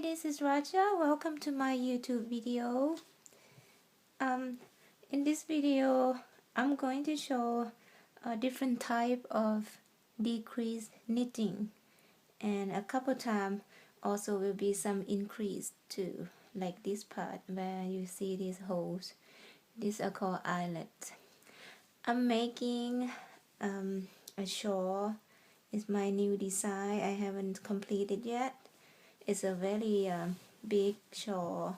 this is Raja. Welcome to my YouTube video. In this video, I'm going to show a different type of decrease knitting, and a couple times also will be some increase too, like this part where you see these holes. These are called eyelets. I'm making a shawl. It's my new design. I haven't completed yet. It's a very big shawl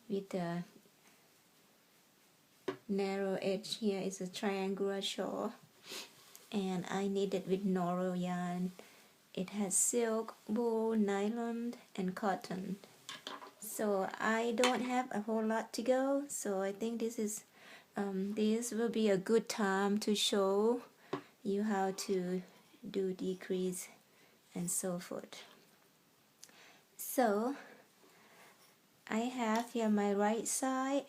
with a narrow edge. Here is a triangular shawl, and I knit it with Noro yarn. It has silk, wool, nylon, and cotton. So I don't have a whole lot to go. So I think this will be a good time to show you how to do decrease and so forth. So I have here my right side,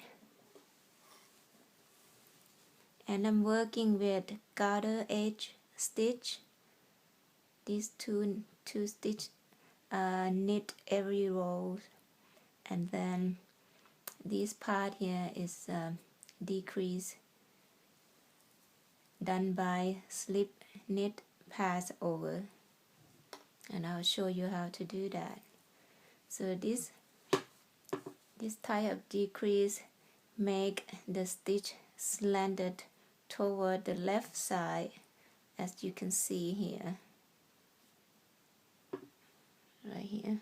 and I'm working with garter edge stitch. These two stitch knit every row, and then this part here is decrease done by slip knit pass over, and I'll show you how to do that. So this type of decrease make the stitch slanted toward the left side, as you can see here, right here,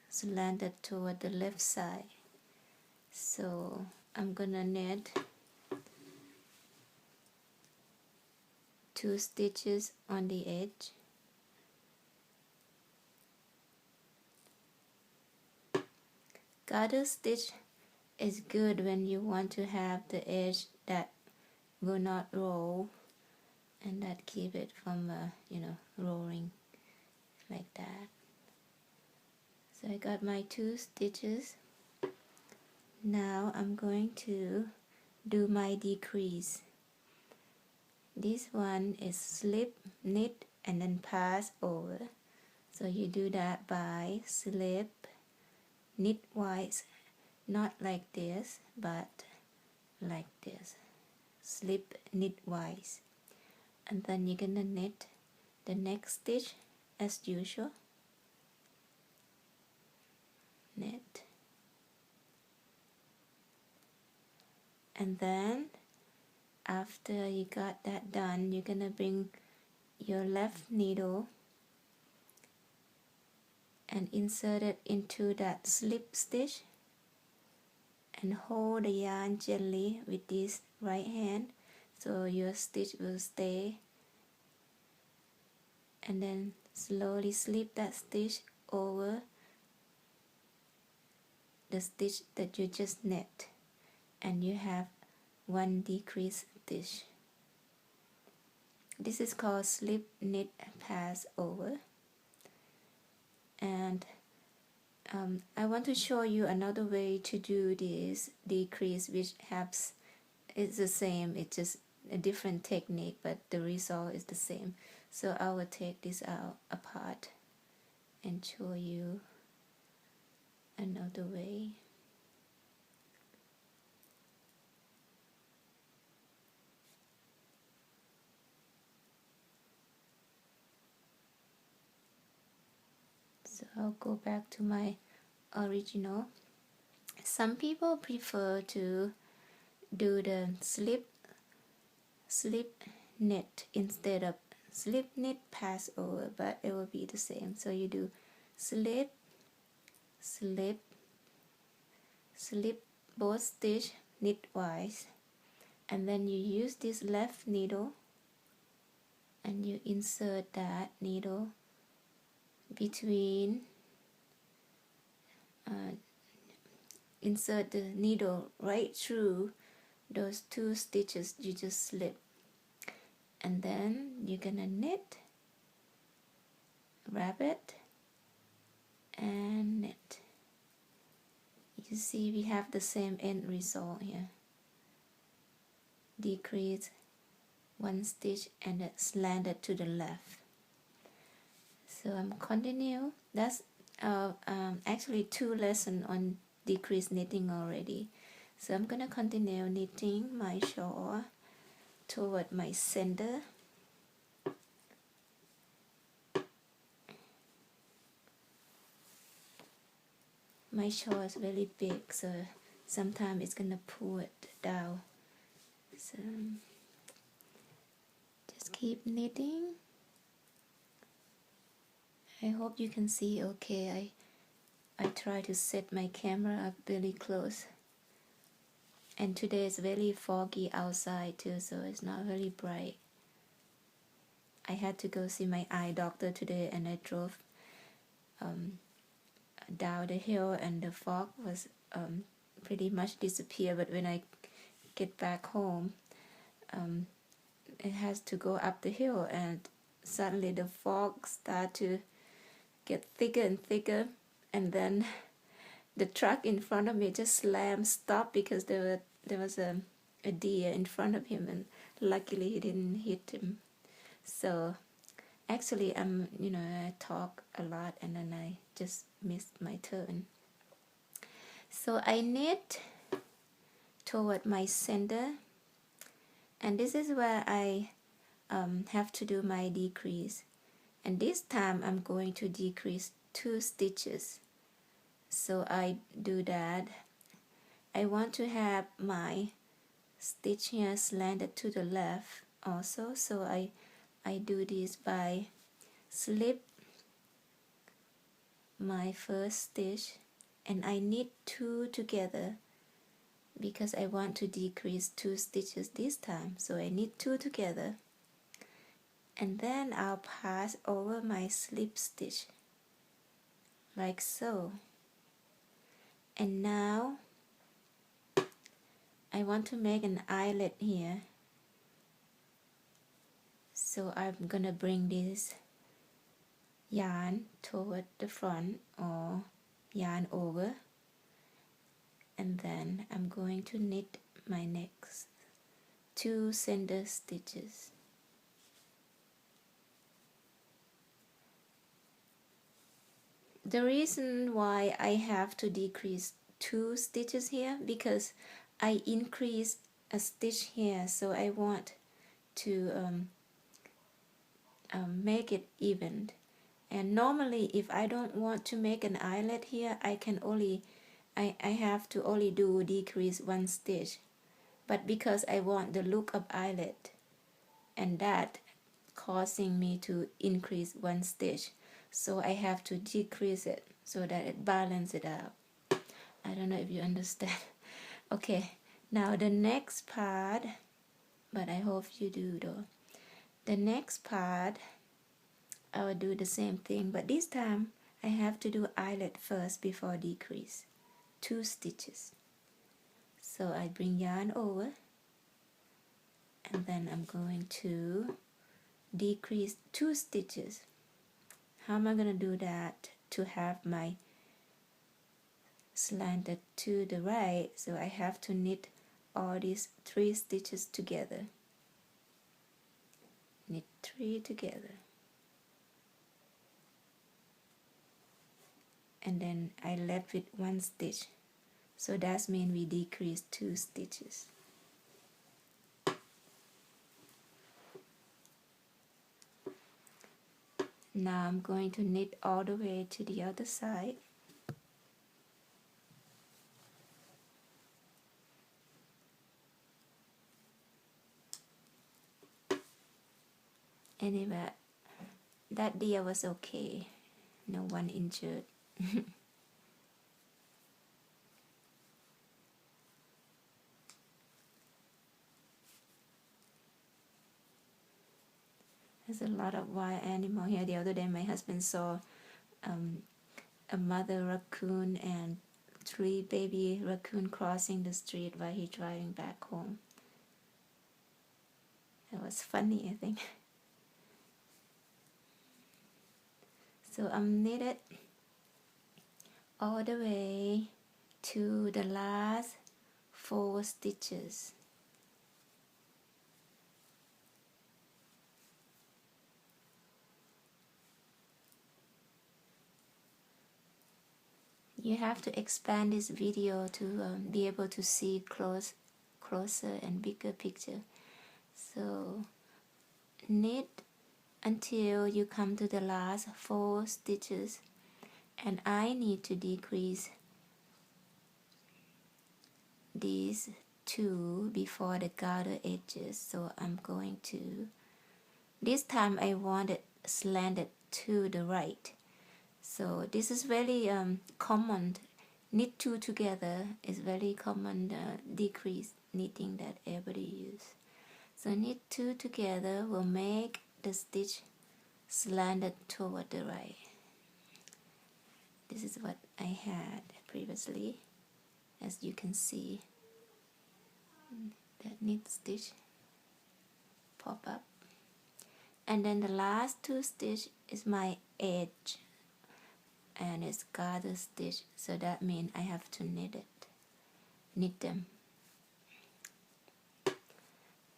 slanted toward the left side. So I'm gonna knit 2 stitches on the edge, garter stitch is good when you want to have the edge that will not roll, and that keep it from rolling like that. So I got my 2 stitches. Now I'm going to do my decrease. This one is slip knit and then pass over. So you do that by slip knit wise, not like this but like this, slip knit wise, and then you're gonna knit the next stitch as usual, knit, and then after you got that done, you're gonna bring your left needle and insert it into that slip stitch, and hold the yarn gently with this right hand so your stitch will stay, and then slowly slip that stitch over the stitch that you just knit, and you have 1 decrease stitch. This is called slip knit pass over. And I want to show you another way to do this decrease, which is the same, it's just a different technique, but the result is the same. So I will take this out apart and show you another way. So I'll go back to my original. Some people prefer to do the slip knit instead of slip knit pass over, but it will be the same. So you do slip slip slip both stitch knitwise, and then you use this left needle and you insert that needle between insert the needle right through those 2 stitches you just slip, and then you're gonna knit, wrap it, and knit. You see we have the same end result here, decrease 1 stitch and it slanted to the left. So I'm continue. That's actually 2 lessons on decrease knitting already. So I'm gonna continue knitting my shawl toward my center. My shawl is really big, so sometimes it's gonna pull it down. So just keep knitting. I hope you can see okay. I try to set my camera up really close. And today is very foggy outside too, so it's not very bright. I had to go see my eye doctor today, and I drove down the hill, and the fog was pretty much disappeared. But when I get back home, it has to go up the hill, and suddenly the fog start to get thicker and thicker, and then the truck in front of me just slammed stop because there was a deer in front of him, and luckily he didn't hit him. So actually I talk a lot and then I just missed my turn. So I knit toward my center, and this is where I have to do my decrease, and this time I'm going to decrease 2 stitches. So I do that. I want to have my stitch here slanted to the left also, so I do this by slip my first stitch, and I knit 2 together because I want to decrease 2 stitches this time. So I knit 2 together, and then I'll pass over my slip stitch like so. And now I want to make an eyelet here, so I'm gonna bring this yarn toward the front or yarn over, and then I'm going to knit my next 2 center stitches. The reason why I have to decrease 2 stitches here, because I increase a stitch here, so I want to make it even. And normally if I don't want to make an eyelet here, I have to only do decrease 1 stitch. But because I want the look of eyelet, and that causing me to increase 1 stitch, so I have to decrease it so that it balances it out. I don't know if you understand. Okay, now the next part, but I hope you do though. The next part I will do the same thing, but this time I have to do eyelet first before decrease 2 stitches. So I bring yarn over, and then I'm going to decrease 2 stitches. How am I going to do that to have my slanted to the right? So I have to knit all these 3 stitches together. Knit 3 together. And then I left with 1 stitch. So that means we decrease 2 stitches. Now I'm going to knit all the way to the other side. Anyway, that deer was okay. No one injured. There's a lot of wild animal here. The other day my husband saw a mother raccoon and 3 baby raccoon crossing the street while he's driving back home. It was funny, I think. So I'm knitted all the way to the last 4 stitches. You have to expand this video to be able to see closer and bigger picture. So knit until you come to the last 4 stitches, and I need to decrease these 2 before the garter edges. So I'm going to, this time I want it slanted to the right. So this is very common. Knit 2 together is very common decrease knitting that everybody use. So knit 2 together will make the stitch slanted toward the right. This is what I had previously, as you can see. That knit stitch pop up, and then the last 2 stitch is my edge, and it's garter stitch, so that means I have to knit them.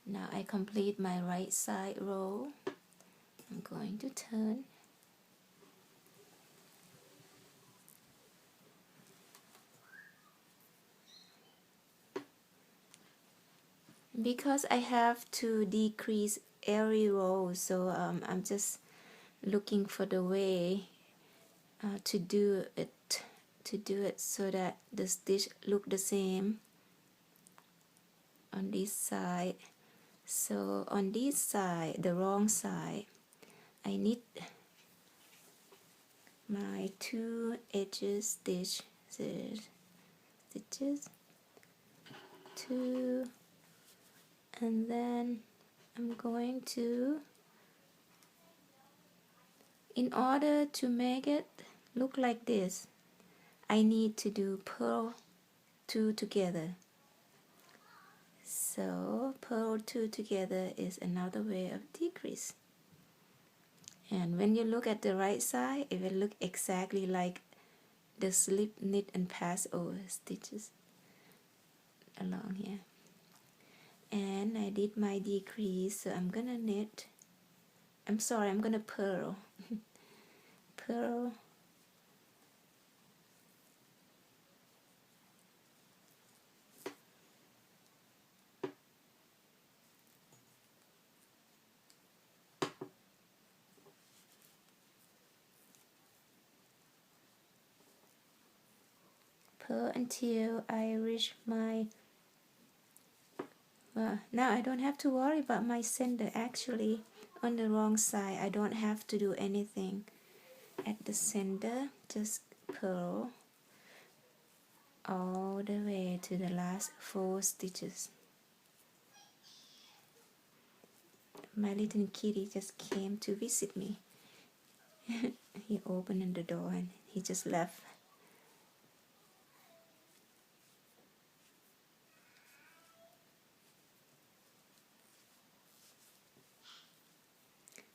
Now I complete my right side row. I'm going to turn. Because I have to decrease every row, so I'm just looking for the way to do it so that the stitch look the same on this side. So on this side, the wrong side, I knit my 2 edges stitches, 2, and then I'm going to, in order to make it look like this, I need to do purl 2 together. So purl 2 together is another way of decrease. And when you look at the right side, it will look exactly like the slip, knit, and pass over stitches along here. And I did my decrease, so I'm gonna knit, I'm gonna purl. Purl. Purl until I reach my, now I don't have to worry about my center. Actually, on the wrong side, I don't have to do anything at the center, just purl all the way to the last 4 stitches. My little kitty just came to visit me. He opened the door and he just left.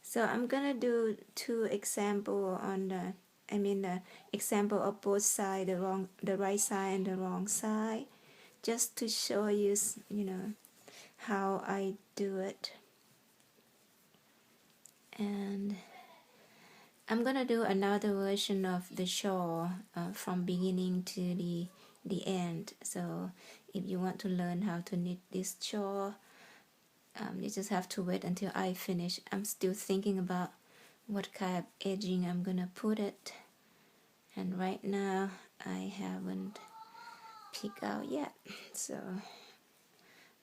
So I'm gonna do 2 example on the, example of both sides, the right side and the wrong side, just to show you, how I do it. And I'm gonna do another version of the shawl from beginning to the end. So if you want to learn how to knit this shawl, you just have to wait until I finish. I'm still thinking about what kind of edging I'm gonna put it, and right now I haven't picked out yet. So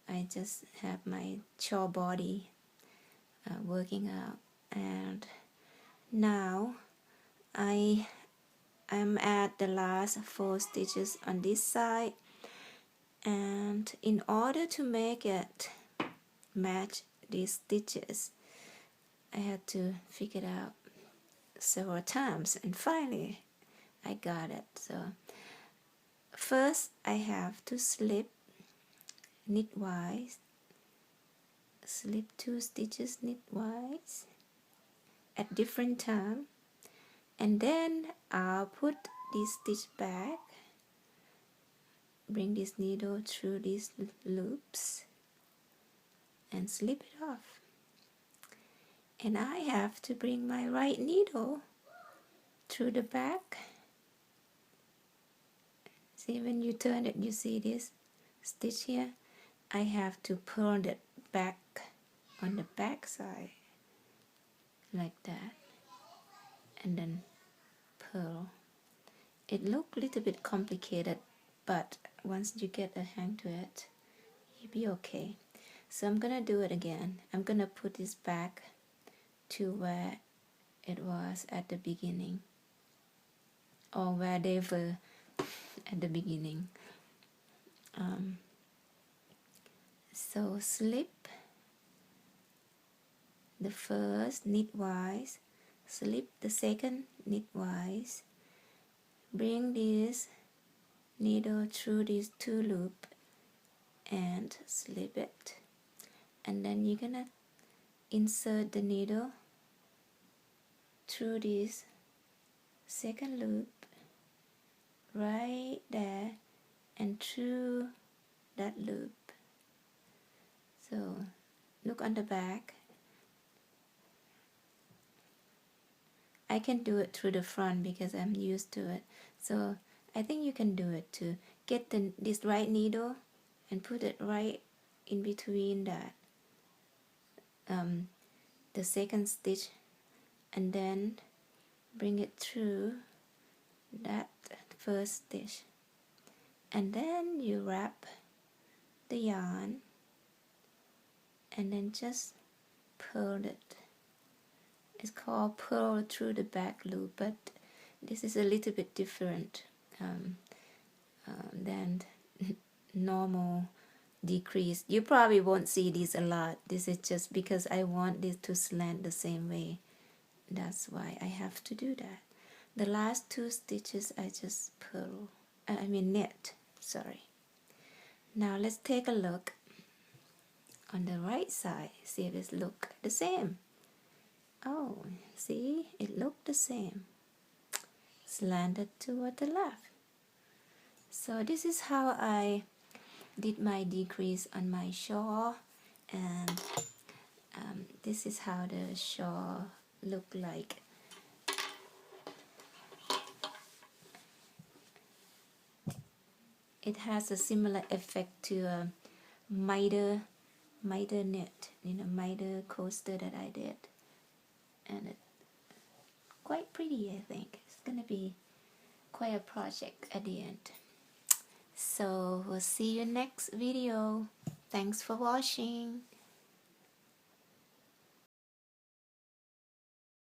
I just have my shawl body working out, and now I am at the last 4 stitches on this side, and in order to make it match these stitches, I had to figure it out several times, and finally I got it. So first I have to slip knitwise, slip 2 stitches knitwise at different time, and then I'll put this stitch back, bring this needle through these loops and slip it off. And I have to bring my right needle through the back See, when you turn it, you see this stitch here? I have to pull it back on the back side like that, and then pull. It looked a little bit complicated, but once you get a hang to it, you'll be okay. So I'm gonna do it again. I'm gonna put this back to where it was at the beginning, or where they were at the beginning. So slip the first knitwise, slip the second knitwise, bring this needle through these two loops and slip it, and then you're gonna insert the needle through this second loop right there and through that loop. So look on the back. I can do it through the front because I'm used to it, so I think you can do it too. Get this right needle and put it right in between that the second stitch, and then bring it through that first stitch, and then you wrap the yarn and then just pull it. It's called pull through the back loop, but this is a little bit different than normal decrease. You probably won't see this a lot. This is just because I want this to slant the same way. That's why I have to do that. The last two stitches I just pull, I mean knit, sorry. Now let's take a look on the right side, see if it look the same. Oh, see, it looked the same, slanted toward the left. So this is how I did my decrease on my shawl, and this is how the shawl look like. It has a similar effect to a miter knit, miter coaster that I did, and it's quite pretty. I think it's gonna be quite a project at the end. So we'll see you next video. Thanks for watching.